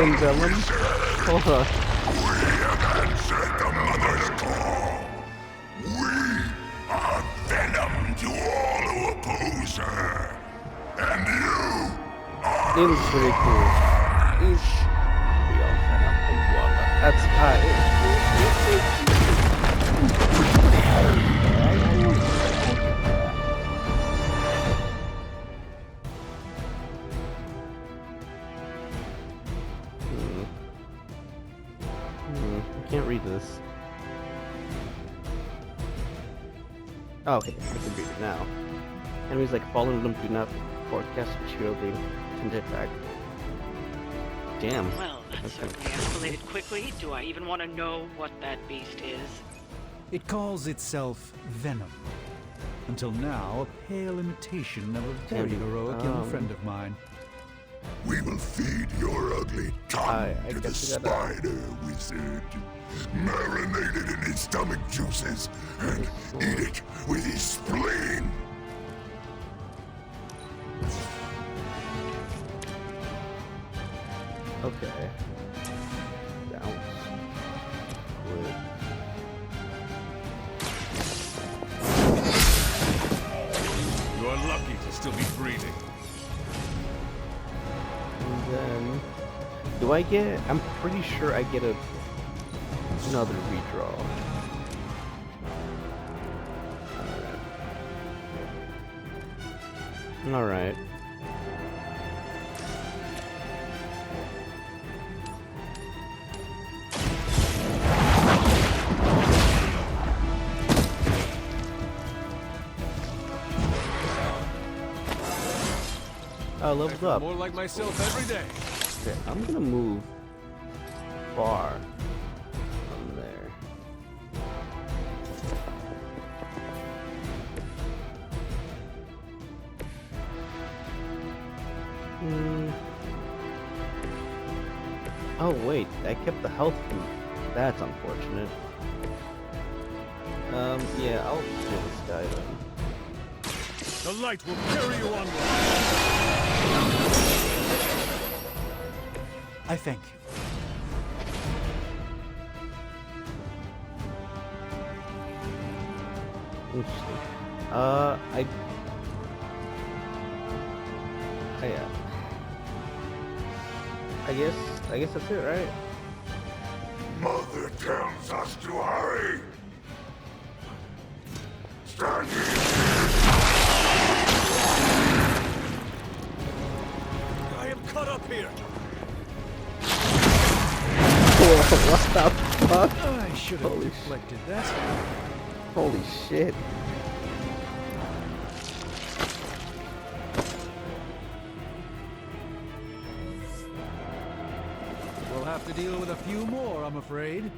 in Vellum? Hold on. We have answered the Mother's call. We are venom to all who oppose her. And you are It was pretty cool. We all Venom and Wanda. That's I can't read this. Oh, okay, I can read it now. Enemies like following them do not forecast material being tend to attack. Damn. Well, that certainly escalated quickly. Do I even want to know what that beast is? It calls itself Venom. Until now, a pale imitation of a very heroic young friend of mine. We will feed your ugly tongue to the spider wizard. Marinate it in his stomach juices and eat it with his spleen. Okay. Bounce. Wood. You are lucky to still be breathing. And then, do I get? I'm pretty sure I get another redraw. All right. I leveled up. More like myself every day. Okay, I'm gonna move far from there. Oh wait, I kept the health from. That's unfortunate. Yeah, I'll kill this guy then. The light will carry you onward. I thank you. Interesting. I guess that's it, right? Mother tells us to hurry. Stand here. I am caught up here. What the fuck? I should have reflected that. Holy shit. We'll have to deal with a few more, I'm afraid.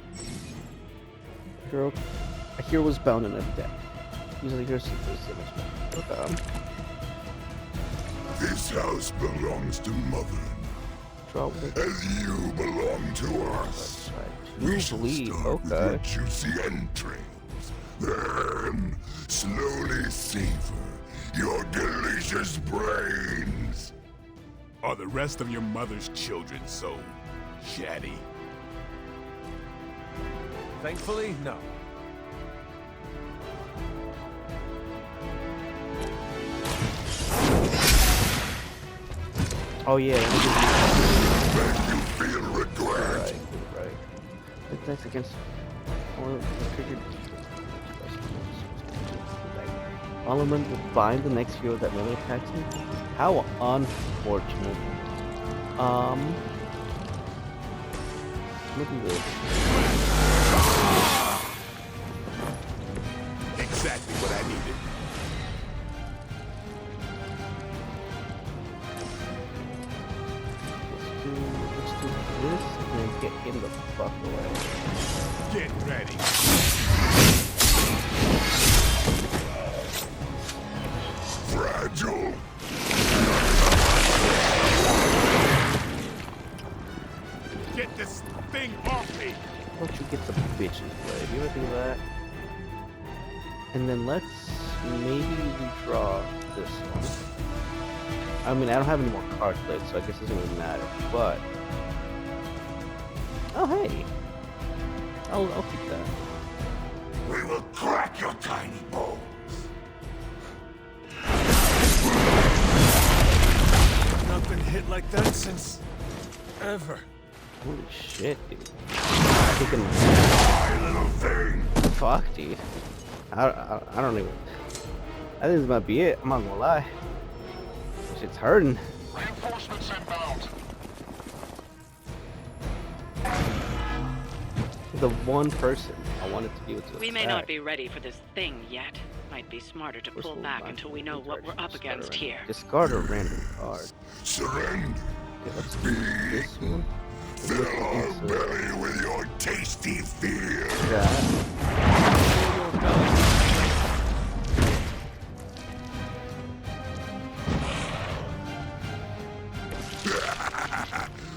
A hero was bound in a deck. Usually here's secrets. This house belongs to Mother, as you belong to us. We shall start with your juicy entrails, then slowly savor your delicious brains. Are the rest of your mother's children so chatty? Thankfully, no. Oh yeah. Make you feel regret. Right. That's against Element will bind the next hero that melee attacks him. How unfortunate. Look at this. Exactly what I needed. Let's do this and then get him the fuck away. Get ready. Fragile. Get this thing off me. Why don't you get the bitches away? Do you ever do that? And then let's maybe redraw this one. I mean, I don't have any more cards played, so I guess it doesn't really matter. But Oh, hey. I'll keep that. We will crack your tiny bones. Not been hit like that since ever. Holy shit, dude. Freaking My little thing. fuck, dude. I don't even. I think this might be it. I'm not gonna lie. Shit's hurting. Reinforcements inbound. The one person I wanted to be able to. We may not be ready for this thing yet. Might be smarter to pull back until we know what we're up against here. Discard a random card. Surrender. Okay, let's do this one. Fill our belly with your tasty fear. That.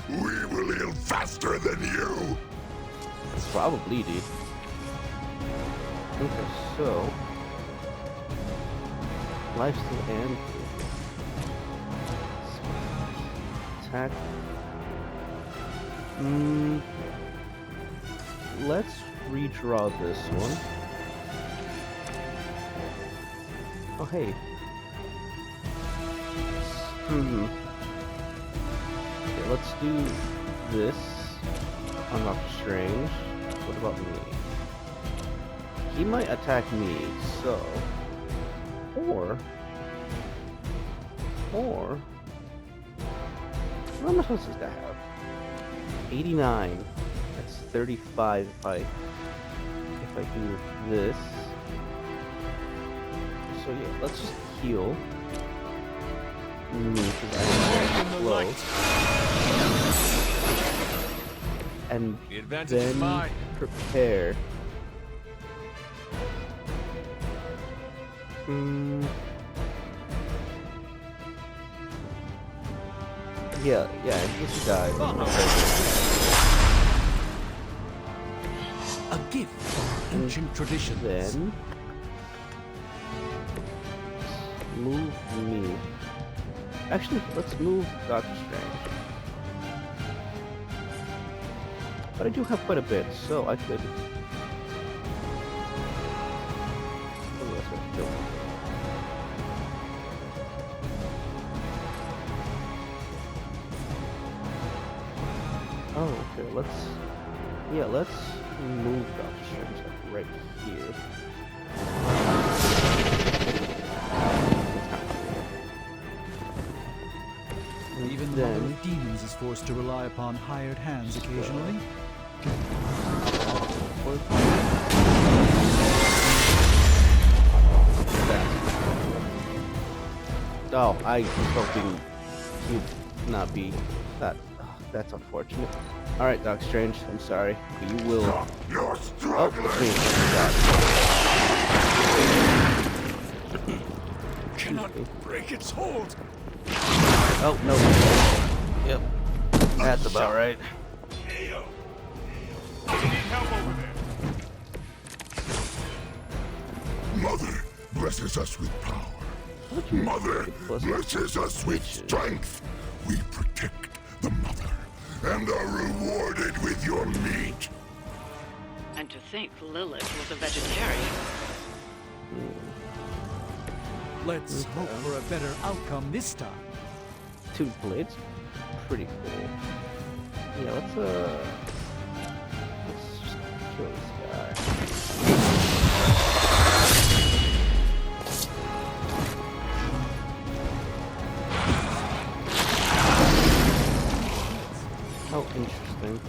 We will heal faster than you. Probably, dude. Okay, so. Lifesteal and attack. Let's redraw this one. Oh, hey. Okay, let's do this. Unlock Strange. What about me? He might attack me, so... Or... How much else does that have? 89. That's 35 if I do this. So yeah, let's just heal. Because I'm close. And The advantage is then mine. prepare. Yeah, he's died. A gift from ancient traditions. Then move me. Actually, let's move Doctor Strange. But I do have quite a bit, so I could. Oh, that's what I'm doing. Oh, okay. Let's move Doctor Strange like right here. Even the Mother of Demons is forced to rely upon hired hands occasionally. Oh, I was hoping he'd not be that. Oh, that's unfortunate. All right, Doc Strange. I'm sorry, but you will. You're Oh, struggling. it's me. Cannot break its hold. Oh no. Yep. That's about right. I need help over there. Mother blesses us with power. Mother blesses us with strength. We protect the mother and are rewarded with your meat. And to think Lilith was a vegetarian. Let's hope for a better outcome this time. 2 blades. Pretty cool. Yeah, let's just kill this guy. Oh, interesting.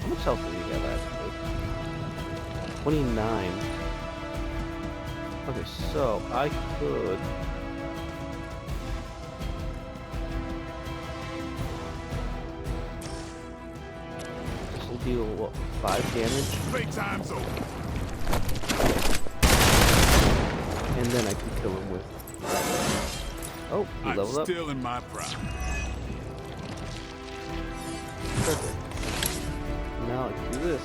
How much health did he have actually? 29. Okay, so I could. This will deal what, 5 damage, Playtime's over. and then I can kill him with. Oh, he I'm leveled up. still in my prime. Perfect. Now I can do this.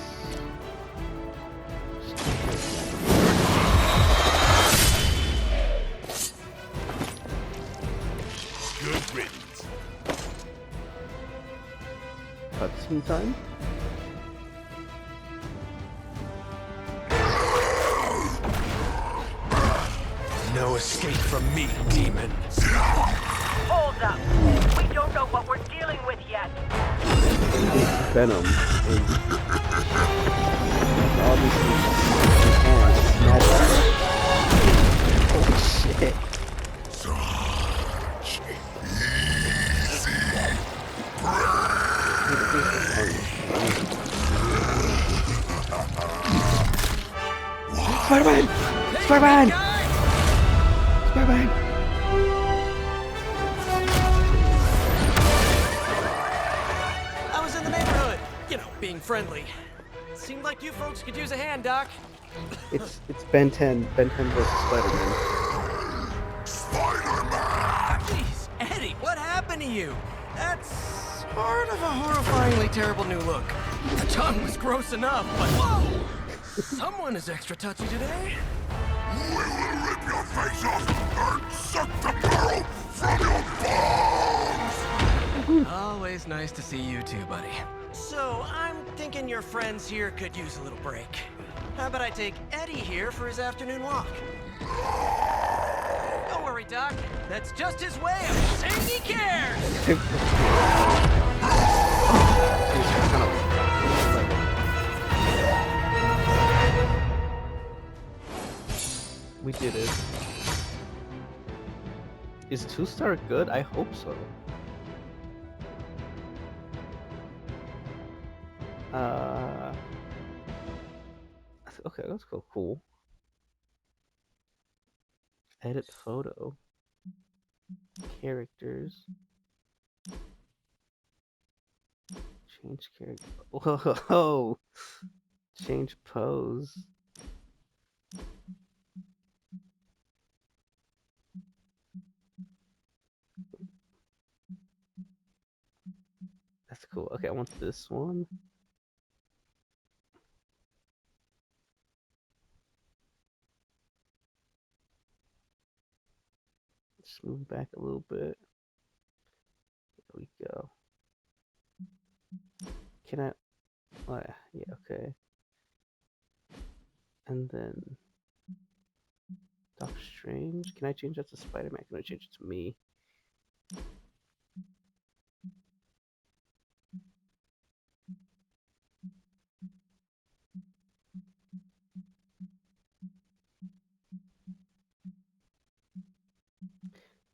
cutscene time. No escape from me, demon. Hold up. We don't know what we're dealing with yet. Venom is obviously enhanced. Holy shit. Such Spider-Man! Spider-Man! Spider-Man! I was in the neighborhood, you know, being friendly. Seemed like you folks could use a hand, Doc. It's Ben 10. Ben 10 versus Spider-Man. Spider-Man! Jeez, Eddie, what happened to you? That's sort of a horrifyingly terrible new look. The tongue was gross enough, but whoa! Someone is extra touchy today. We will rip your face off and suck the marrow from your bones! Always nice to see you too, buddy. So, I'm thinking your friends here could use a little break. How about I take Eddie here for his afternoon walk? Don't worry, Doc. That's just his way of saying he cares! We did it. Is 2-star good? I hope so. Okay, let's go. Cool. Edit photo. Characters. Change character. Whoa! Change pose. That's cool. Okay, I want this one. Just move back a little bit. There we go. Can I? Oh, yeah, okay. And then Doctor Strange. Can I change that to Spider-Man? Can I change it to me?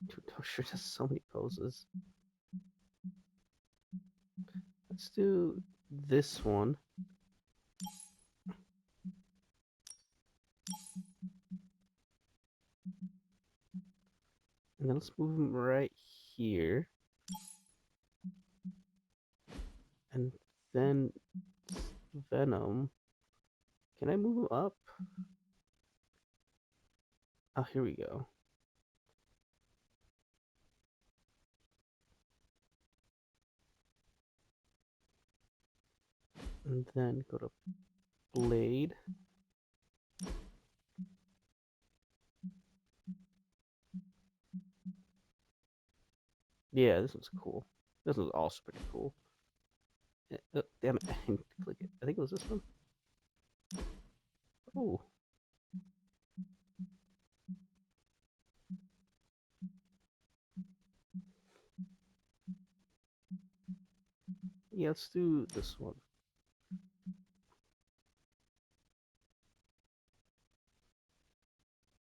Dude, Doctor Strange has so many poses. Let's do this one. And then let's move him right here. And then Venom. Can I move him up? Oh, here we go. And then go to Blade. Yeah, this one's cool. This one's also pretty cool. Damn it, I didn't click it. I think it was this one. Oh. Yeah, let's do this one.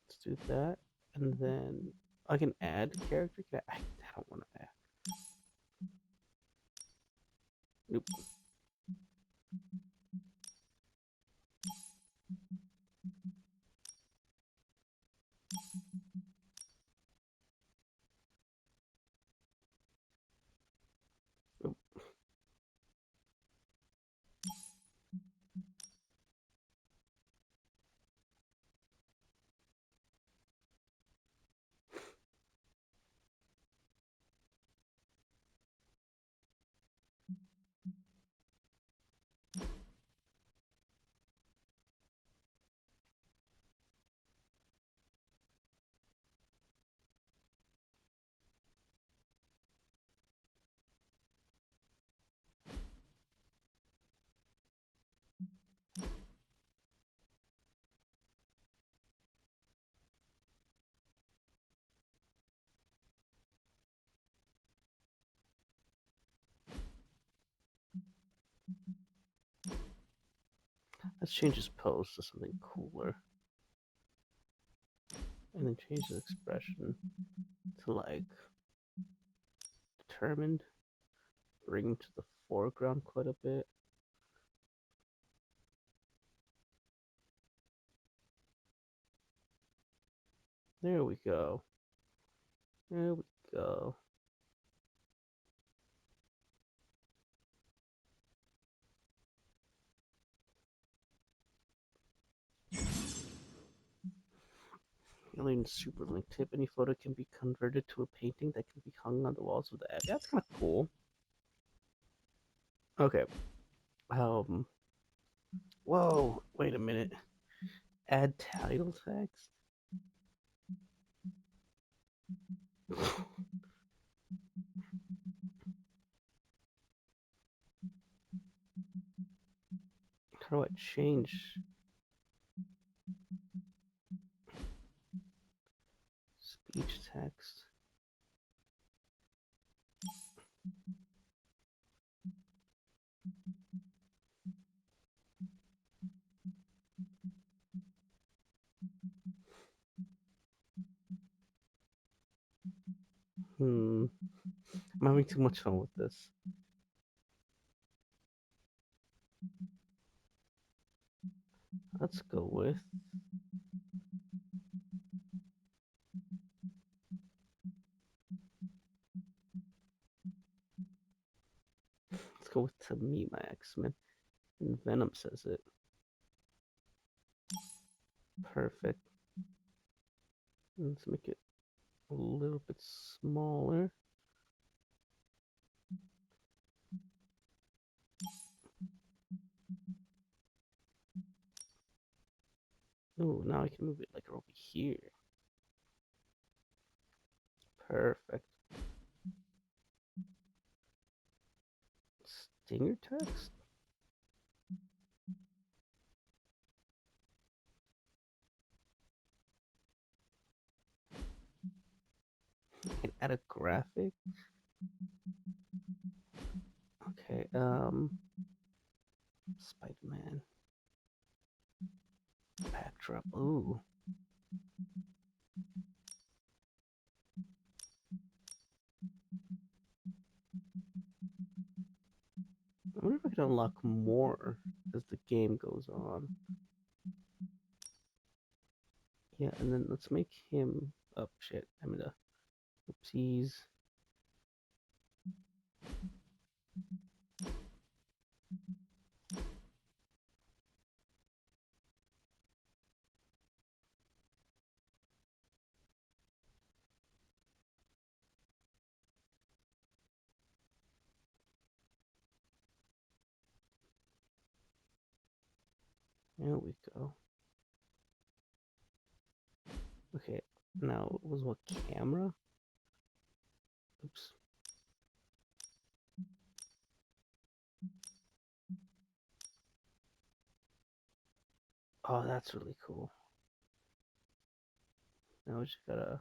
Let's do that. And then I can add character. I don't want to add. Nope. Nope. Let's change his pose to something cooler. And then change the expression to like determined. Bring him to the foreground quite a bit. There we go. There we go. Alien Superlink tip. Any photo can be converted to a painting that can be hung on the walls of the app. Yeah, that's kind of cool. Okay. Whoa. Wait a minute. Add title text. How do I change speech text? I'm having too much fun with this. Let's go with To Meet My X-Men. And Venom says it. Perfect. Let's make it a little bit smaller. Oh, now I can move it like over here. Perfect. Stinger text? And add a graphic. Okay, Spider-Man. Backdrop. Ooh. I wonder if I can unlock more as the game goes on. Yeah, and then let's make him. Oh shit! I'm gonna. Oopsies. There we go. Okay, now it was what camera? Oops. Oh, that's really cool. Now we just gotta.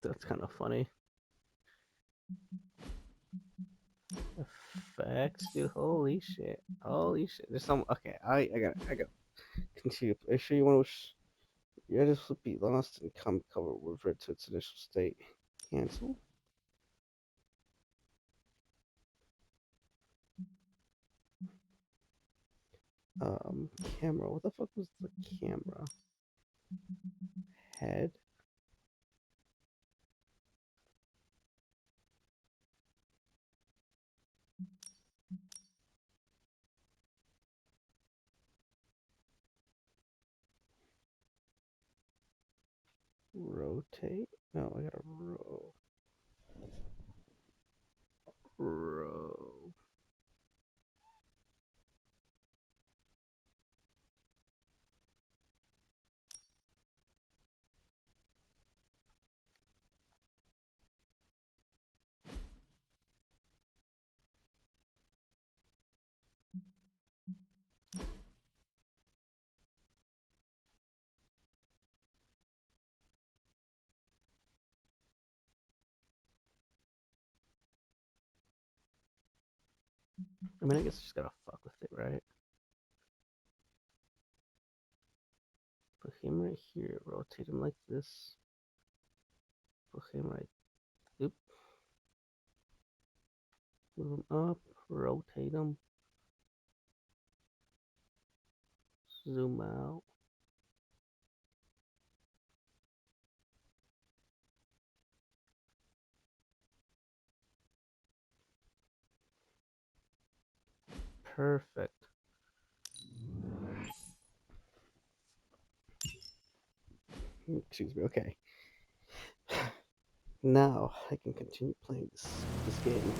That's kind of funny. Effects, dude. Holy shit. Holy shit. There's some. Okay, I got. Continue. Are you sure you want to? Your edit will be lost and cover will revert to its initial state. Cancel. Camera. What the fuck was the camera? Head. Rotate. No, I gotta row. Row. I mean, I guess I just gotta fuck with it, right? Put him right here, rotate him like this. Put him right, oop. Move him up, rotate him. Zoom out. Perfect. Excuse me, okay. Now I can continue playing this game.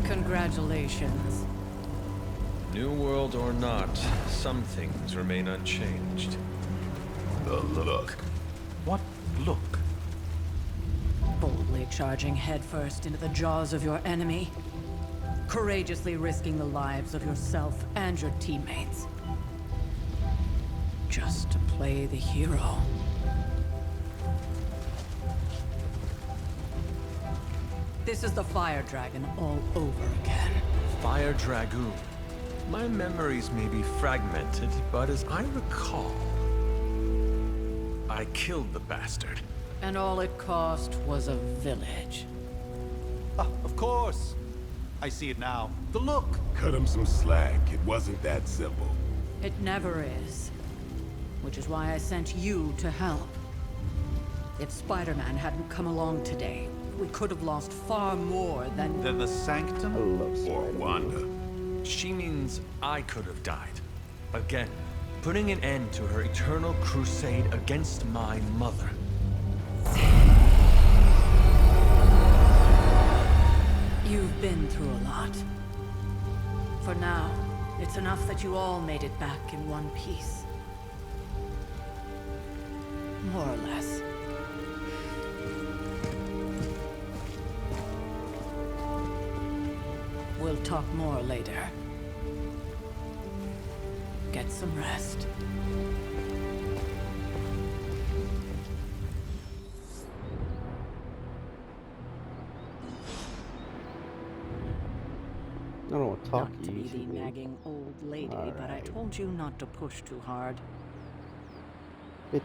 Congratulations. New world or not, some things remain unchanged. The look. What look? Boldly charging headfirst into the jaws of your enemy. Courageously risking the lives of yourself and your teammates. Just to play the hero. This is the Fire Dragon all over again. Fire Dragoon. My memories may be fragmented, but as I recall, I killed the bastard. And all it cost was a village. Ah, of course. I see it now. The look. Cut him some slack. It wasn't that simple. It never is. Which is why I sent you to help. If Spider-Man hadn't come along today, we could have lost far more than The Sanctum? I love Or Spider-Man. Wanda. She means I could have died. Again, putting an end to her eternal crusade against my mother. You've been through a lot. For now, it's enough that you all made it back in one piece. More or less. We'll talk more later. Get some rest. I don't want to talk Not to be easy. the nagging old lady, but I Alright. told you not to push too hard. Bitch.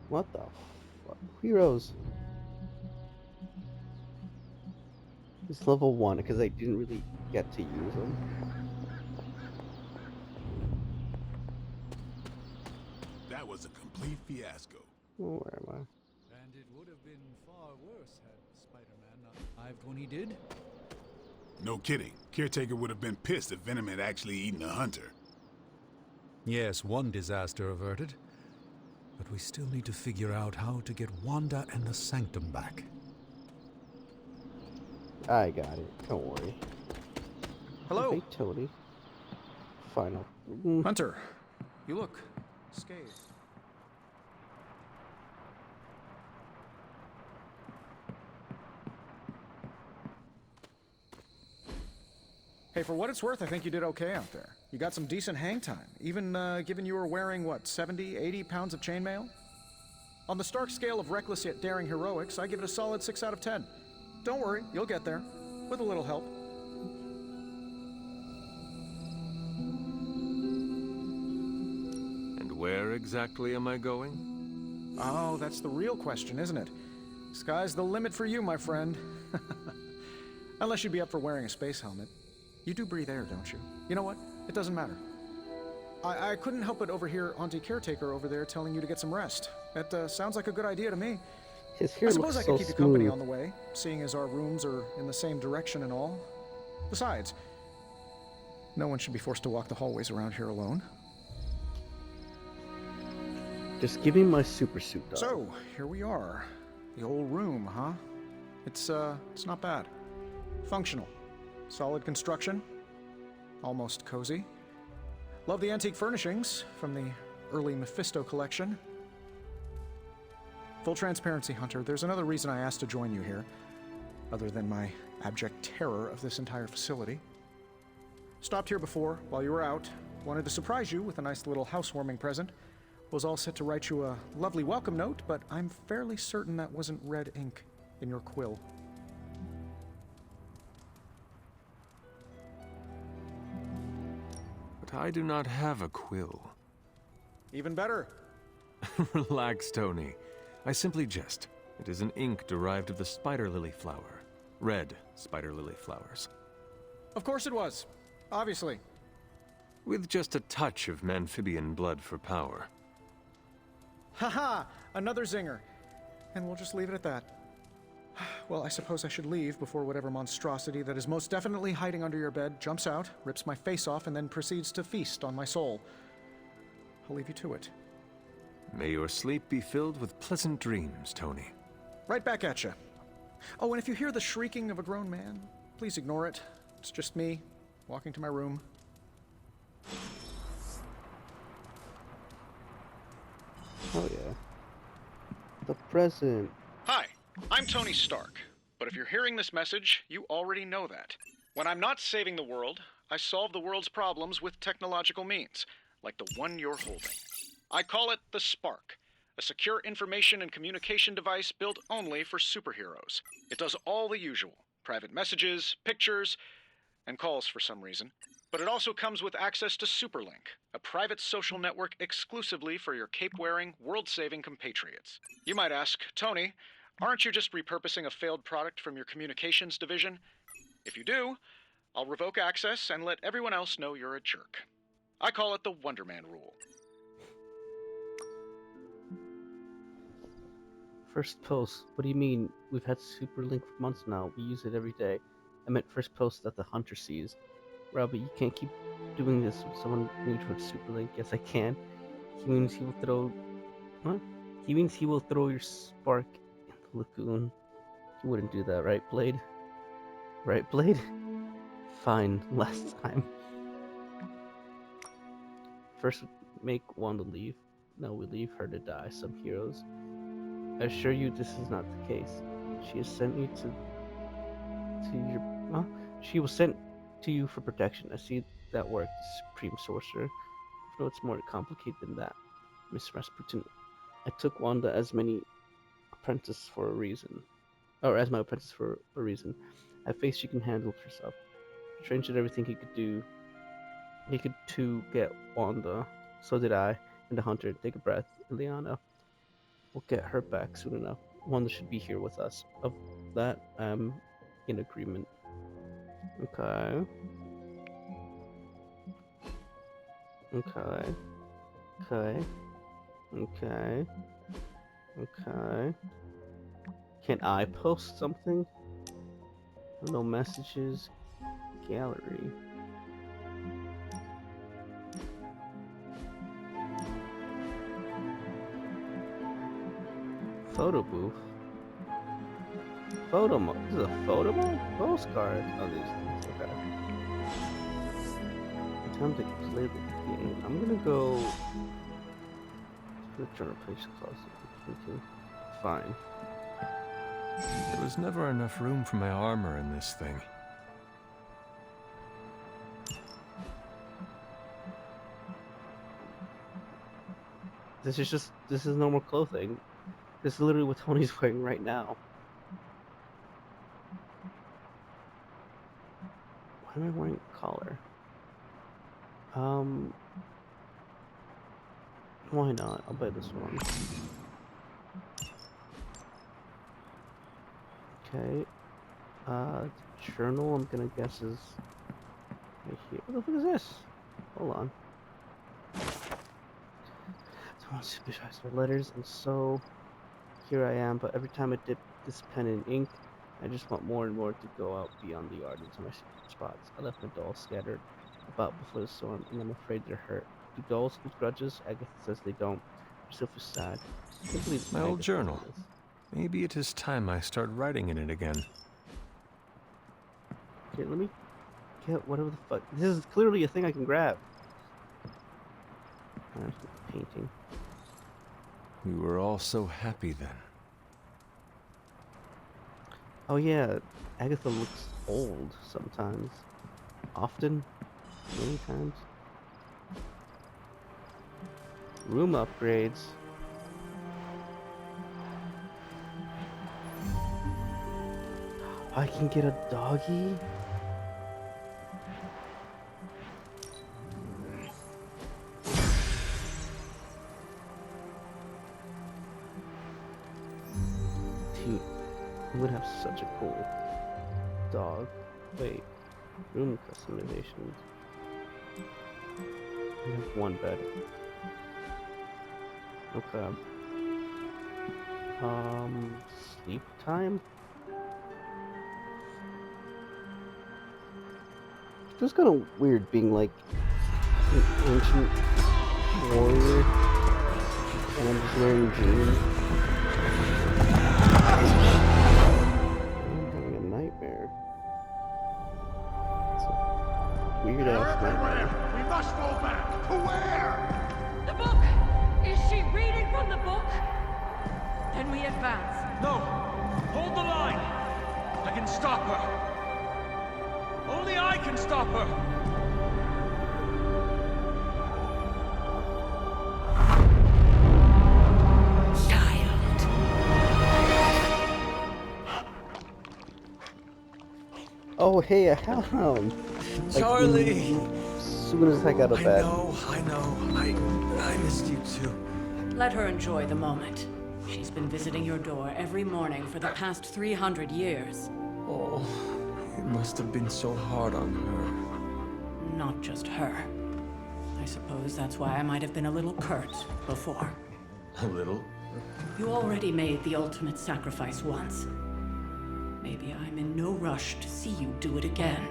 What the fuck? Heroes. It's level 1 because I didn't really get to use them. That was a complete fiasco. Oh, where am I? And it would have been far worse had Spider-Man not arrived when he did. No kidding. Caretaker would have been pissed if Venom had actually eaten a hunter. Yes, one disaster averted. But we still need to figure out how to get Wanda and the Sanctum back. I got it. Don't worry. Hello, Fatality. Final. Hunter. You look scathed. Hey, for what it's worth, I think you did okay out there. You got some decent hang time, even given you were wearing, what, 70, 80 pounds of chainmail? On the Stark scale of reckless yet daring heroics, I give it a solid 6 out of 10. Don't worry, you'll get there, with a little help. And where exactly am I going? Oh, that's the real question, isn't it? Sky's the limit for you, my friend. Unless you'd be up for wearing a space helmet. You do breathe air, don't you? You know what? It doesn't matter. I couldn't help but overhear Auntie Caretaker over there telling you to get some rest. That sounds like a good idea to me. His hair I looks suppose I so could keep you company smooth. on the way, seeing as our rooms are in the same direction and all. Besides, no one should be forced to walk the hallways around here alone. Just give me my super suit, dog. So, here we are. The old room, huh? It's not bad. Functional. Solid construction. Almost cozy. Love the antique furnishings from the early Mephisto collection. Full transparency, Hunter, there's another reason I asked to join you here, other than my abject terror of this entire facility. Stopped here before, while you were out. Wanted to surprise you with a nice little housewarming present. Was all set to write you a lovely welcome note, but I'm fairly certain that wasn't red ink in your quill. But I do not have a quill. Even better. Relax, Tony. I simply jest. It is an ink derived of the spider lily flower. Red spider lily flowers. Of course it was. Obviously. With just a touch of amphibian blood for power. Haha! Another zinger. And we'll just leave it at that. Well, I suppose I should leave before whatever monstrosity that is most definitely hiding under your bed jumps out, rips my face off, and then proceeds to feast on my soul. I'll leave you to it. May your sleep be filled with pleasant dreams, Tony. Right back at you. Oh, and if you hear the shrieking of a grown man, please ignore it. It's just me, walking to my room. Oh yeah. The present. Hi, I'm Tony Stark. But if you're hearing this message, you already know that. When I'm not saving the world, I solve the world's problems with technological means, like the one you're holding. I call it the Spark, a secure information and communication device built only for superheroes. It does all the usual, private messages, pictures, and calls for some reason. But it also comes with access to Superlink, a private social network exclusively for your cape-wearing, world-saving compatriots. You might ask, Tony, aren't you just repurposing a failed product from your communications division? If you do, I'll revoke access and let everyone else know you're a jerk. I call it the Wonder Man rule. First post. What do you mean? We've had Superlink for months now. We use it every day. I meant first post that the hunter sees. Robbie, you can't keep doing this with someone new towards Superlink. Yes, I can. He means he will throw... What? He means he will throw your spark in the lagoon. He wouldn't do that, right, Blade? Right, Blade? Fine, last time. First, make Wanda leave. Now we leave her to die, some heroes. I assure you this is not the case. She has sent you to your... Huh? She was sent to you for protection. I see that work, Supreme Sorcerer. No, it's more complicated than that, Miss Rasputin. I took Wanda as my apprentice for a reason. I have faith she can handle herself. Strange did everything he could do. He could too get Wanda. So did I. And the hunter. Take a breath, Ileana. We'll get her back soon enough. Wanda should be here with us. Of that, I'm in agreement. Okay. Okay. Okay. Okay. Okay. Can I post something? No messages. Gallery. Photo booth. Photo mode. This is a photo mode? Postcard. Oh, these things. Okay. Time to play the game. I'm gonna go. I'm trying to place closet. Fine. There was never enough room for my armor in this thing. This is normal clothing. This is literally what Tony's wearing right now. Why am I wearing a collar? Why not? I'll buy this one. Okay. Journal, I'm gonna guess is right here. What the fuck is this? Hold on. Someone supervised my letters, and so here I am. But every time I dip this pen in ink, I just want more and more to go out beyond the yard into my spots. I left my dolls scattered about before the storm, and I'm afraid they're hurt. Do dolls hold grudges? Agatha says they don't. I still feel sad. I can't believe my old Agatha journal. did this. Maybe it is time I start writing in it again. Okay, let me get whatever the fuck. This is clearly a thing I can grab. Painting. We were all so happy then. Oh yeah, Agatha looks old sometimes. Often. Many times. Room upgrades. I can get a doggy? Dude, we would have such a cool dog. Wait, room customizations. I have one bed. Okay. Sleep time? It feels kind of weird being like an ancient warrior and I'm just wearing jeans. I'm having a nightmare. It's a weird ass nightmare. We must fall back. To where? The book! Is she reading from the book? Then we advance. No! Hold the line! I can stop her! Only I can stop her! Child. Oh, hey, a hellhound! Charlie! As soon as I got out of bed. I know. I missed you too. Let her enjoy the moment. She's been visiting your door every morning for the past 300 years. Oh, it must have been so hard on her. Not just her. I suppose that's why I might have been a little curt before. A little? You already made the ultimate sacrifice once. Maybe I'm in no rush to see you do it again.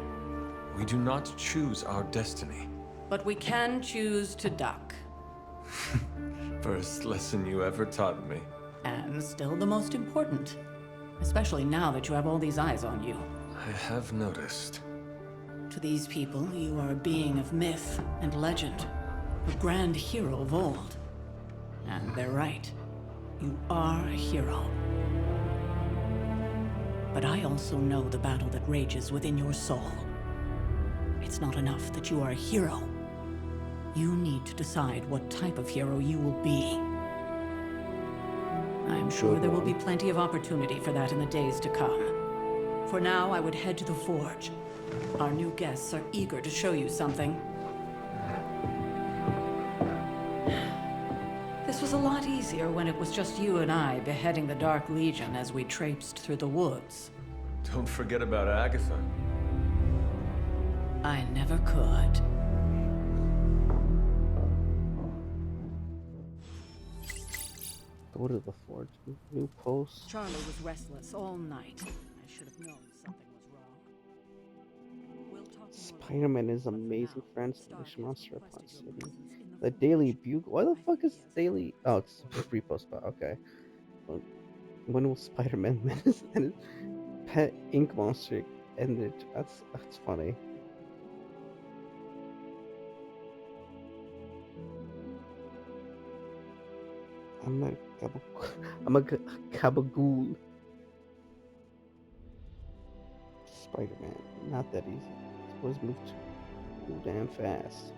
We do not choose our destiny. But we can choose to duck. First lesson you ever taught me. And still the most important. Especially now that you have all these eyes on you. I have noticed. To these people, you are a being of myth and legend. A grand hero of old. And they're right. You are a hero. But I also know the battle that rages within your soul. It's not enough that you are a hero. You need to decide what type of hero you will be. I'm sure there will be plenty of opportunity for that in the days to come. For now, I would head to the forge. Our new guests are eager to show you something. This was a lot easier when it was just you and I beheading the Dark Legion as we traipsed through the woods. Don't forget about Agatha. I never could. Go to the forge. New post. Charlie was restless all night. I should have known something was wrong. We'll talk more. Spider-Man is amazing, friends. Unleash monster upon city. The Daily Bugle. Why the fuck is Daily? Oh, it's a free post spot. Okay. Well, when will Spider-Man Menace and his pet ink monster end it? That's funny. I'm a gabagool. Spider-Man, not that easy. Supposed to move too damn fast.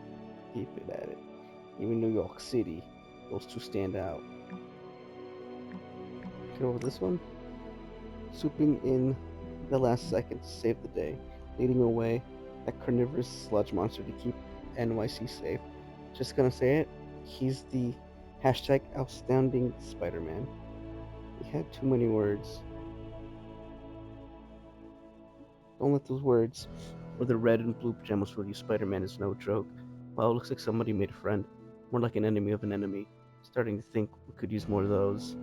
Keep it at it. Even New York City, those two stand out. Get over this one. Swooping in the last second to save the day, leading away that carnivorous sludge monster to keep NYC safe. Just gonna say it. He's the hashtag outstanding Spider-Man. He had too many words. Don't let those words or the red and blue pajamas fool you. Spider-Man is no joke. Wow, it looks like somebody made a friend. More like an enemy of an enemy. Starting to think we could use more of those.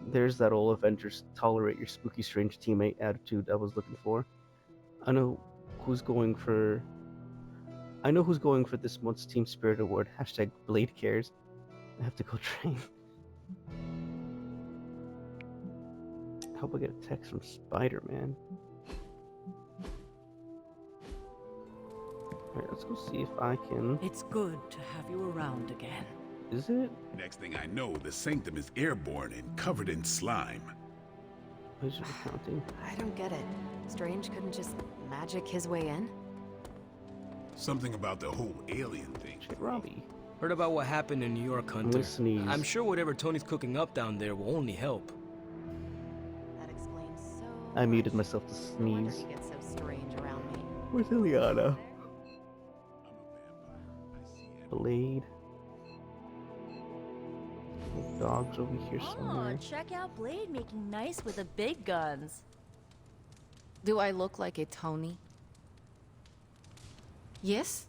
There's that old Avengers tolerate your spooky strange teammate attitude I was looking for. I know who's going for this month's Team Spirit Award. Hashtag Blade Cares. I have to go train. I hope I get a text from Spider-Man. Alright, let's go see if I can... It's good to have you around again. Is it? Next thing I know, the sanctum is airborne and covered in slime. Visual counting. I don't get it. Strange couldn't just magic his way in? Something about the whole alien thing. Shit, Robbie. Heard about what happened in New York, Hunter. Sneeze. I'm sure whatever Tony's cooking up down there will only help. That explains so I muted much. myself to No wonder sneeze. he gets so strange around me. Where's Ileana? Blade. The dog's over here somewhere. Oh, check out Blade making nice with the big guns. Do I look like a Tony? Yes?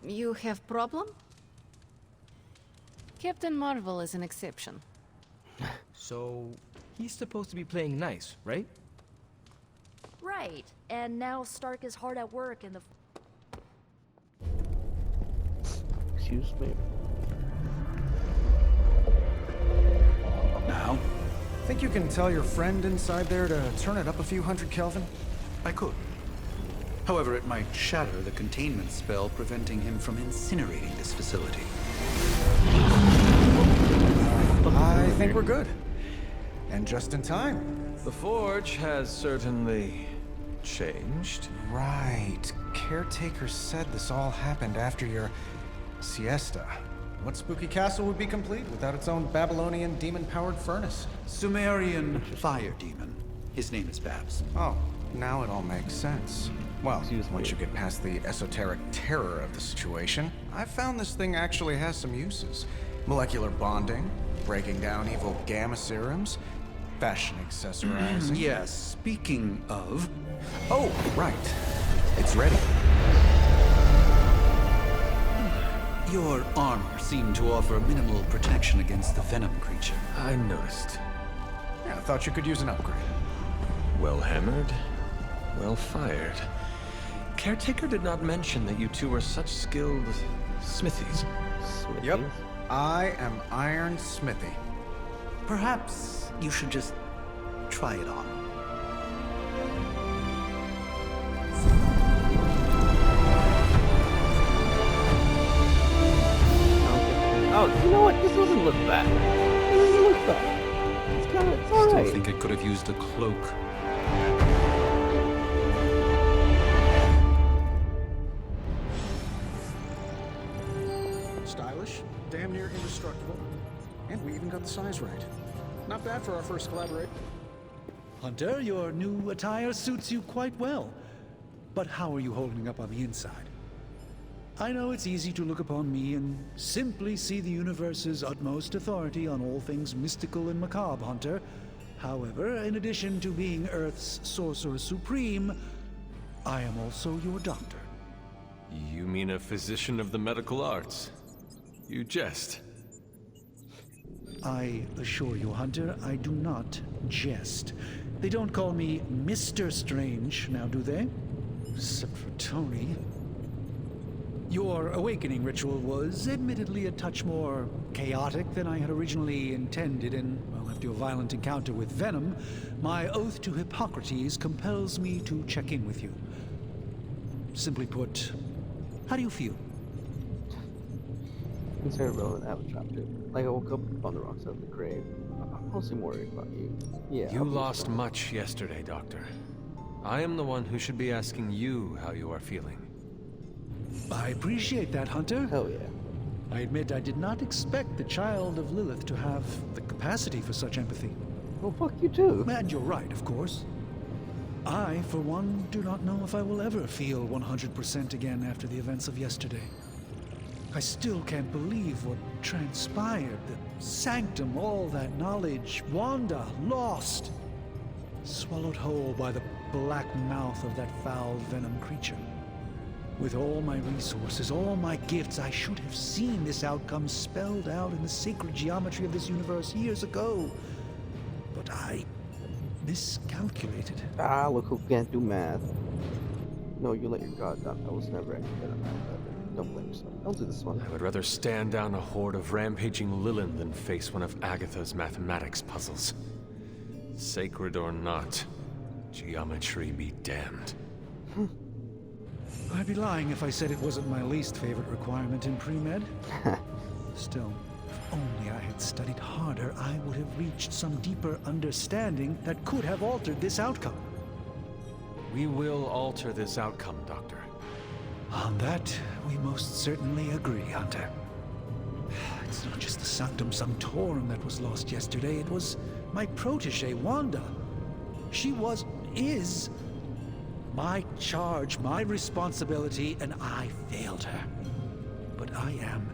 You have problem? Captain Marvel is an exception. So, he's supposed to be playing nice, right? Right. And now Stark is hard at work in the... Excuse me. Now? Think you can tell your friend inside there to turn it up a few hundred Kelvin? I could. However, it might shatter the containment spell preventing him from incinerating this facility. I think we're good. And just in time. The Forge has certainly changed. Right. Caretaker said this all happened after your siesta. What spooky castle would be complete without its own Babylonian demon-powered furnace? Sumerian fire demon. His name is Babs. Oh, now it all makes sense. Well, once you get past the esoteric terror of the situation, I've found this thing actually has some uses. Molecular bonding, breaking down evil gamma serums, fashion accessorizing. Yes, speaking of... Oh, right. It's ready. Your armor seemed to offer minimal protection against the venom creature. I noticed. Yeah, I thought you could use an upgrade. Well hammered, well fired. Caretaker did not mention that you two were such skilled smithies. Yep. I am Iron Smithy. Perhaps you should just try it on. Oh, you know what? This doesn't look bad. This doesn't look bad. It's kind of, it's alright. Still think it could have used a cloak. Stylish, damn near indestructible, and we even got the size right. Not bad for our first collaboration. Hunter, your new attire suits you quite well. But how are you holding up on the inside? I know it's easy to look upon me and simply see the universe's utmost authority on all things mystical and macabre, Hunter. However, in addition to being Earth's sorcerer supreme, I am also your doctor. You mean a physician of the medical arts? You jest. I assure you, Hunter, I do not jest. They don't call me Mr. Strange, now do they? Except for Tony. Your awakening ritual was admittedly a touch more chaotic than I had originally intended, and, well, after your violent encounter with Venom, my oath to Hippocrates compels me to check in with you. Simply put, how do you feel? Consider relevant avatar, dude. Like, I woke up on the wrong side of the grave. I'm mostly worried about you. Yeah. You lost much yesterday, Doctor. I am the one who should be asking you how you are feeling. I appreciate that, Hunter. Hell yeah. I admit I did not expect the child of Lilith to have the capacity for such empathy. Well, fuck you too. And you're right, of course. I, for one, do not know if I will ever feel 100% again after the events of yesterday. I still can't believe what transpired. The sanctum, all that knowledge, Wanda, lost. Swallowed whole by the black mouth of that foul venom creature. With all my resources, all my gifts, I should have seen this outcome spelled out in the sacred geometry of this universe years ago. But I miscalculated. Ah, look who can't do math. No, you let your god down. I was never any good at math ever. Don't blame yourself. Don't do this one. I would rather stand down a horde of rampaging Lilin than face one of Agatha's mathematics puzzles. Sacred or not, geometry be damned. I'd be lying if I said it wasn't my least favorite requirement in pre-med. Still, if only I had studied harder, I would have reached some deeper understanding that could have altered this outcome. We will alter this outcome, Doctor. On that, we most certainly agree, Hunter. It's not just the Sanctum Sanctorum that was lost yesterday, it was my protege, Wanda. She is my charge, my responsibility, and I failed her. But I am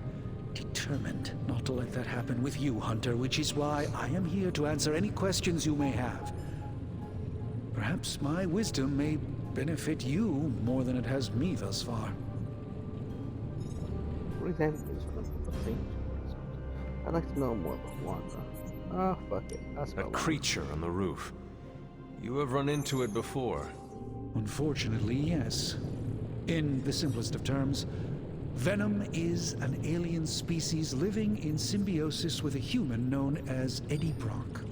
determined not to let that happen with you, Hunter, which is why I am here to answer any questions you may have. Perhaps my wisdom may benefit you more than it has me thus far. What exactly is the thing? I'd like to know more about Wanda. Oh, fuck it. A creature on the roof. You have run into it before. Unfortunately, yes. In the simplest of terms, Venom is an alien species living in symbiosis with a human known as Eddie Brock.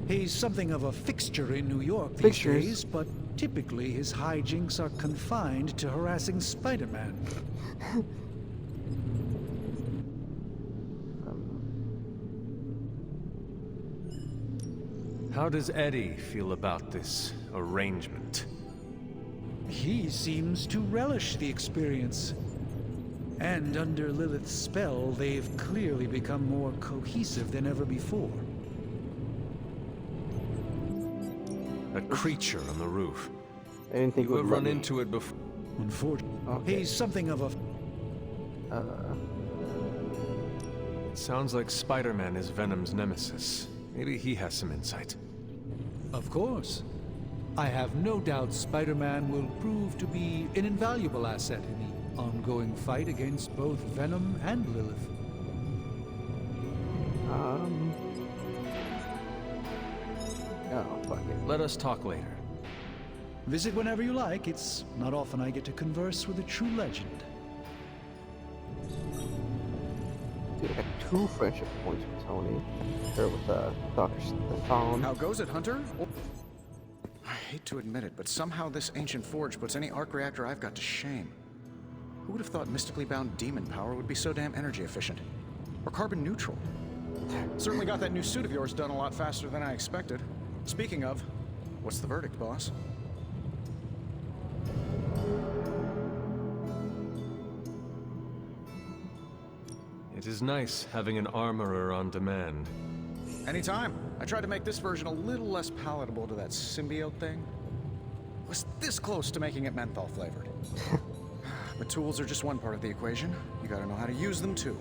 He's something of a fixture in New York these days, but typically his hijinks are confined to harassing Spider-Man. How does Eddie feel about this arrangement? He seems to relish the experience. And under Lilith's spell, they've clearly become more cohesive than ever before. A creature on the roof. I didn't think you have run into it before. Unfortunately, he's something of a... It sounds like Spider-Man is Venom's nemesis. Maybe he has some insight. Of course. I have no doubt Spider-Man will prove to be an invaluable asset in the ongoing fight against both Venom and Lilith. Oh, fuck it. Let us talk later. Visit whenever you like. It's not often I get to converse with a true legend. Dude, I got 2 friendship points with Tony. Or with Dr. Stefan. How goes it, Hunter? I hate to admit it, but somehow this ancient forge puts any arc reactor I've got to shame. Who would have thought mystically bound demon power would be so damn energy efficient? Or carbon neutral? Certainly got that new suit of yours done a lot faster than I expected. Speaking of, what's the verdict, boss? It is nice having an armorer on demand. Anytime. I tried to make this version a little less palatable to that symbiote thing. Was this close to making it menthol flavored. But tools are just one part of the equation. You gotta know how to use them too.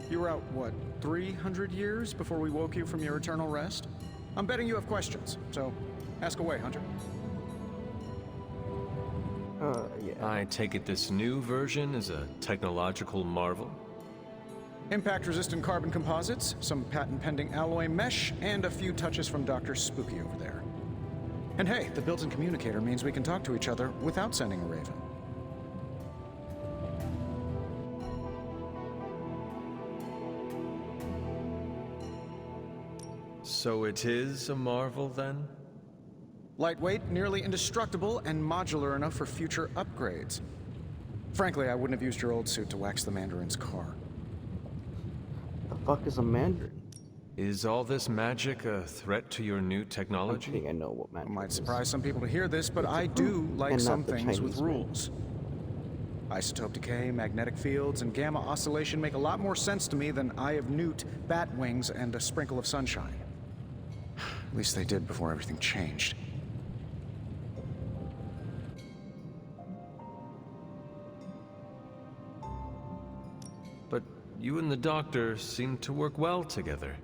You were out, what, 300 years before we woke you from your eternal rest? I'm betting you have questions, so ask away, Hunter. Yeah. I take it this new version is a technological marvel? Impact-resistant carbon composites, some patent-pending alloy mesh, and a few touches from Dr. Spooky over there. And hey, the built-in communicator means we can talk to each other without sending a raven. So it is a marvel, then? Lightweight, nearly indestructible, and modular enough for future upgrades. Frankly, I wouldn't have used your old suit to wax the Mandarin's car. The fuck is a Mandarin? Is all this magic a threat to your new technology? I think I know what Mandarin Might is. surprise some people to hear this, but I do like some things with rules. Isotope decay, magnetic fields, and gamma oscillation make a lot more sense to me than Eye of Newt, bat wings, and a sprinkle of sunshine. At least they did before everything changed. But you and the doctor seem to work well together.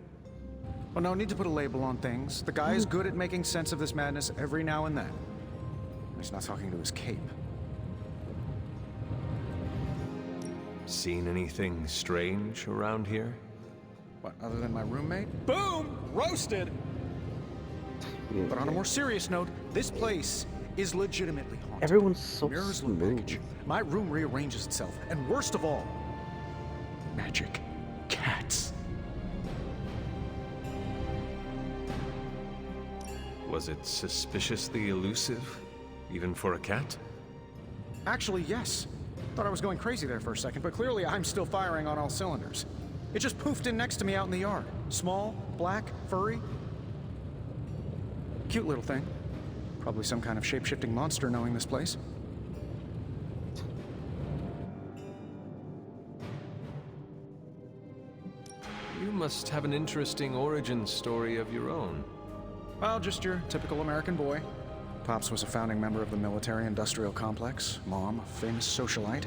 Well, no need to put a label on things. The guy is good at making sense of this madness every now and then. He's not talking to his cape. Seen anything strange around here? What, other than my roommate? Boom! Roasted! But on a more serious note, this place is legitimately haunted. Everyone's so Mirrors smooth. look baggage. My room rearranges itself, and worst of all, magic cats. Was it suspiciously elusive, even for a cat? Actually, yes. Thought I was going crazy there for a second, but clearly I'm still firing on all cylinders. It just poofed in next to me out in the yard. Small, black, furry. Cute little thing. Probably some kind of shape-shifting monster knowing this place. You must have an interesting origin story of your own. Well, just your typical American boy. Pops was a founding member of the military-industrial complex. Mom, a famous socialite.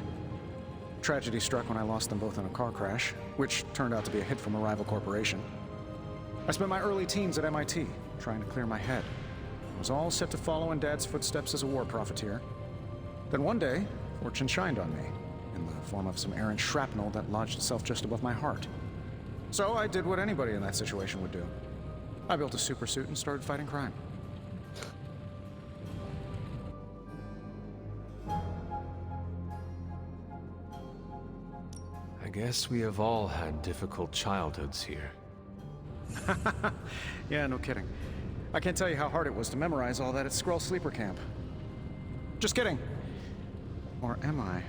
Tragedy struck when I lost them both in a car crash, which turned out to be a hit from a rival corporation. I spent my early teens at MIT, trying to clear my head. I was all set to follow in Dad's footsteps as a war profiteer. Then one day, fortune shined on me, in the form of some errant shrapnel that lodged itself just above my heart. So I did what anybody in that situation would do. I built a supersuit and started fighting crime. I guess we have all had difficult childhoods here. Yeah, no kidding. I can't tell you how hard it was to memorize all that at Skrull Sleeper Camp. Just kidding. Or am I?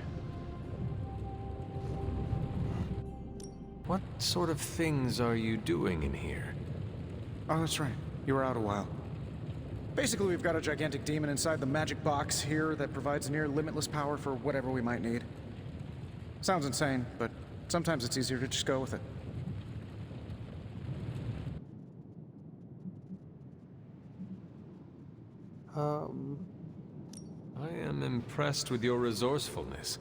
What sort of things are you doing in here? Oh, that's right. You were out a while. Basically, we've got a gigantic demon inside the magic box here that provides near limitless power for whatever we might need. Sounds insane, but sometimes it's easier to just go with it. I am impressed with your resourcefulness.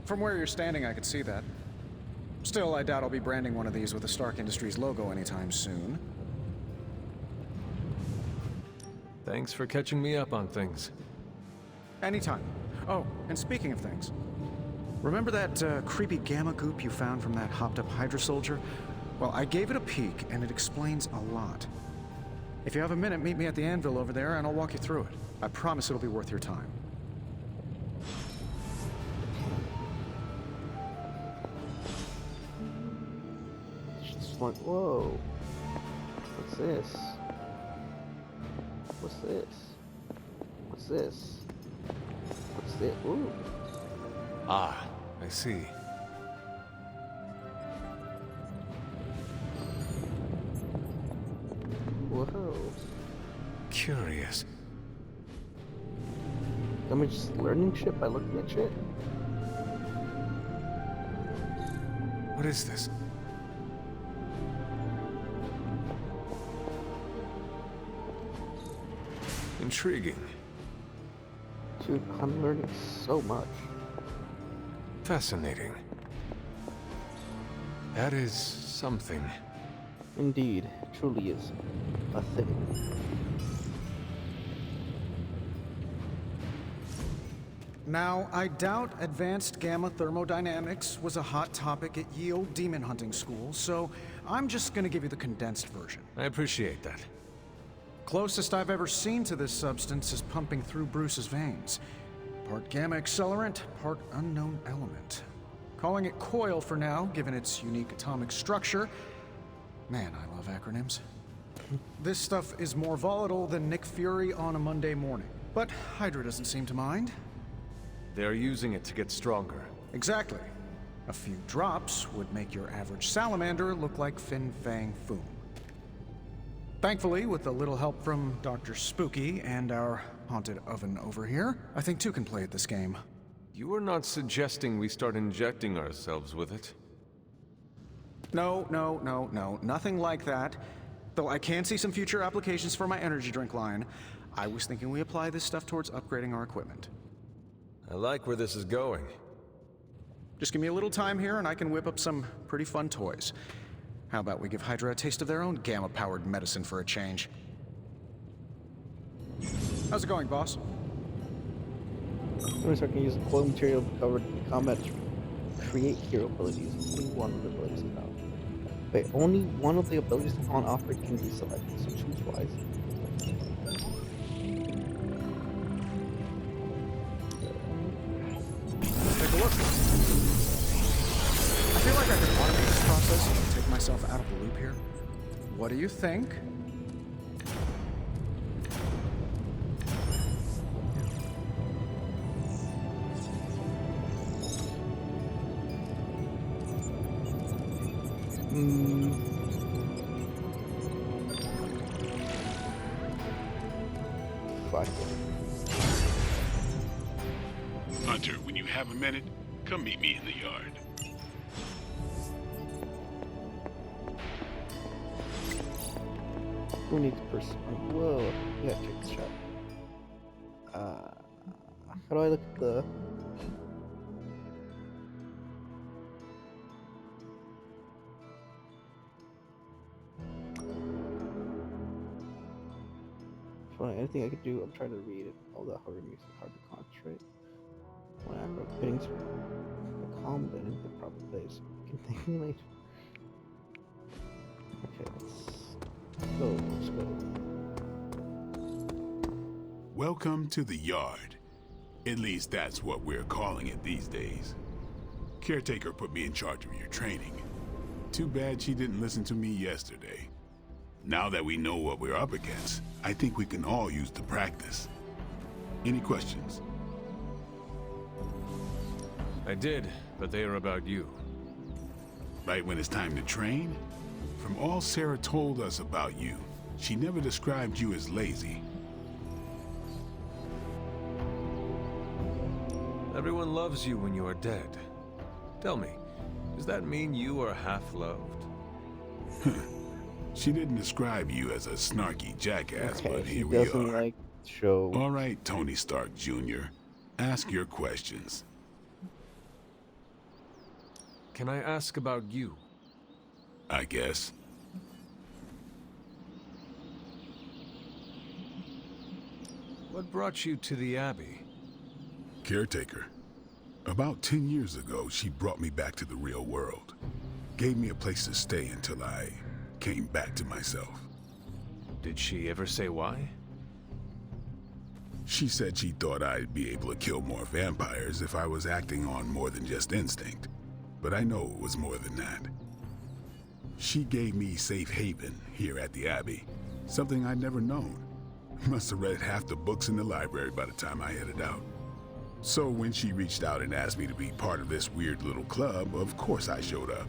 From where you're standing, I could see that. Still, I doubt I'll be branding one of these with the Stark Industries logo anytime soon. Thanks for catching me up on things. Anytime. Oh, and speaking of things, remember that creepy gamma goop you found from that hopped-up Hydra soldier? Well, I gave it a peek, and it explains a lot. If you have a minute, meet me at the anvil over there, and I'll walk you through it. I promise it'll be worth your time. She's like, whoa. What's this? What's this? What's this? What's this? Ooh. Ah, I see. Whoa. Curious. Am I just learning shit by looking at shit? What is this? Intriguing. Dude, I'm learning so much. Fascinating. That is something. Indeed, truly is a thing. Now, I doubt advanced gamma thermodynamics was a hot topic at ye olde demon hunting school, so I'm just gonna give you the condensed version. I appreciate that. Closest I've ever seen to this substance is pumping through Bruce's veins. Part gamma accelerant, part unknown element. Calling it coil for now, given its unique atomic structure. Man, I love acronyms. This stuff is more volatile than Nick Fury on a Monday morning. But Hydra doesn't seem to mind. They're using it to get stronger. Exactly. A few drops would make your average salamander look like Fin Fang Foom. Thankfully, with a little help from Dr. Spooky and our haunted oven over here, I think two can play at this game. You are not suggesting we start injecting ourselves with it? No, nothing like that. Though I can see some future applications for my energy drink line. I was thinking we apply this stuff towards upgrading our equipment. I like where this is going. Just give me a little time here and I can whip up some pretty fun toys. How about we give Hydra a taste of their own gamma-powered medicine for a change? How's it going, boss? I'm start to use coil material covered in combat to create hero abilities. Only one of the abilities now. Wait, only one of the abilities on offer can be selected, so choose wisely. Take a look. I feel like I could automate this process and take myself out of the loop here. What do you think? Fuck. Hunter, when you have a minute, come meet me in the yard. Who needs person? Whoa, yeah, check this shot. How do I look at the? Anything I could do? I'm trying to read it. All that horror makes it hard to concentrate. When I wrote fittings for the calm, but in the proper place. You can thank me later. Okay, let's go. Welcome to the yard. At least that's what we're calling it these days. Caretaker put me in charge of your training. Too bad she didn't listen to me yesterday. Now that we know what we're up against, I think we can all use the practice. Any questions? I did, but they are about you. Right when it's time to train? From all Sarah told us about you, she never described you as lazy. Everyone loves you when you are dead. Tell me, does that mean you are half-loved? She didn't describe you as a snarky jackass, Okay, but he here we doesn't are. like show. All right, Tony Stark Jr., ask your questions. Can I ask about you? I guess. What brought you to the Abbey? Caretaker. About 10 years ago, she brought me back to the real world. Gave me a place to stay until I came back to myself. Did she ever say why? She said she thought I'd be able to kill more vampires if I was acting on more than just instinct. But I know it was more than that. She gave me safe haven here at the Abbey, something I'd never known. Must have read half the books in the library by the time I headed out. So when she reached out and asked me to be part of this weird little club, of course I showed up.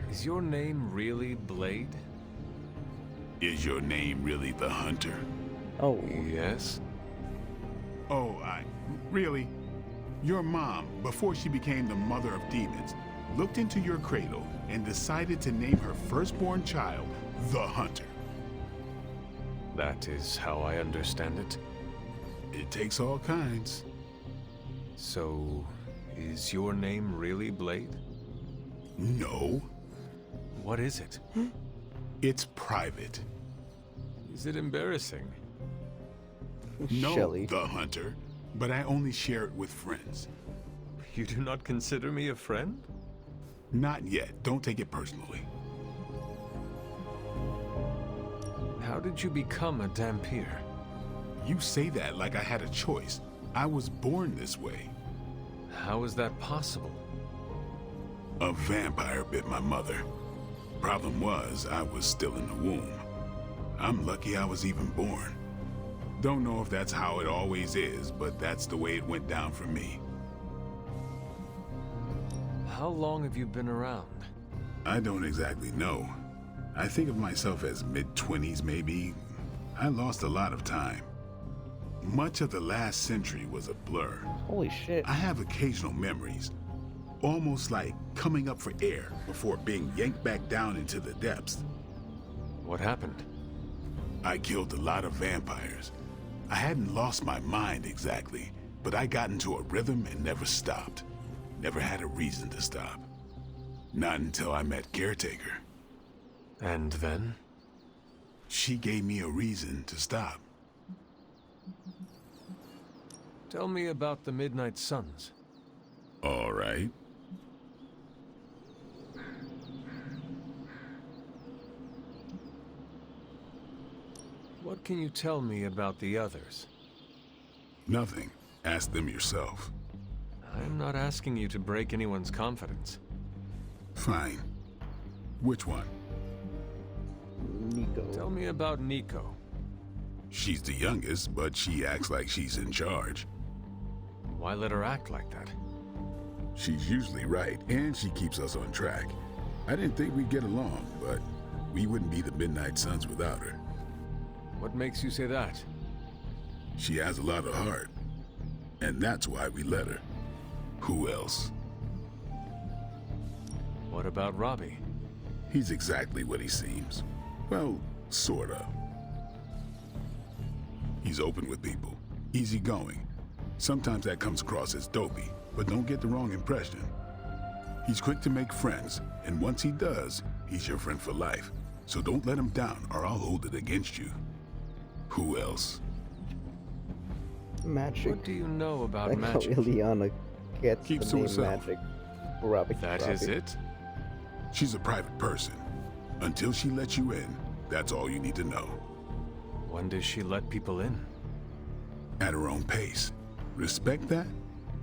Is your name really Blade? Is your name really the Hunter? Oh. Yes. Oh, really? Your mom, before she became the mother of demons, looked into your cradle and decided to name her firstborn child the Hunter. That is how I understand it. It takes all kinds. So, is your name really Blade? No. What is it? It's private. Is it embarrassing? No, Shelley. the Hunter, but I only share it with friends. You do not consider me a friend? Not yet. Don't take it personally. How did you become a Dampier? You say that like I had a choice. I was born this way. How is that possible? A vampire bit my mother. Problem was, I was still in the womb. I'm lucky I was even born. Don't know if that's how it always is, but that's the way it went down for me. How long have you been around? I don't exactly know. I think of myself as mid-20s, maybe. I lost a lot of time. Much of the last century was a blur. Holy shit. I have occasional memories, almost like coming up for air before being yanked back down into the depths. What happened? I killed a lot of vampires. I hadn't lost my mind exactly, but I got into a rhythm and never stopped. Never had a reason to stop. Not until I met Caretaker. And then? She gave me a reason to stop. Tell me about the Midnight Suns. All right. What can you tell me about the others? Nothing. Ask them yourself. I'm not asking you to break anyone's confidence. Fine. Which one? Nico. Tell me about Nico. She's the youngest, but she acts like she's in charge. Why let her act like that? She's usually right, and she keeps us on track. I didn't think we'd get along, but we wouldn't be the Midnight Suns without her. What makes you say that? She has a lot of heart, and that's why we let her. Who else? What about Robbie? He's exactly what he seems. Well, sorta. He's open with people, easygoing. Sometimes that comes across as dopey, but don't get the wrong impression. He's quick to make friends, and once he does, he's your friend for life. So don't let him down, or I'll hold it against you. Who else? Magic. What do you know about Like magic? how Ileana gets Keeps the to name herself. Magic. That is it? She's a private person. Until she lets you in, that's all you need to know. When does she let people in? At her own pace. Respect that,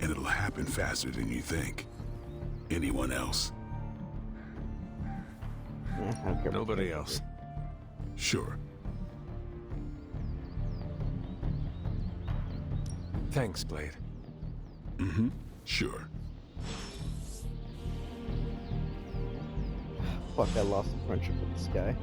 and it'll happen faster than you think. Anyone else? I don't care. Nobody else. Sure. Thanks, Blade. Mm-hmm. Sure. Fuck, I lost a friendship with this guy.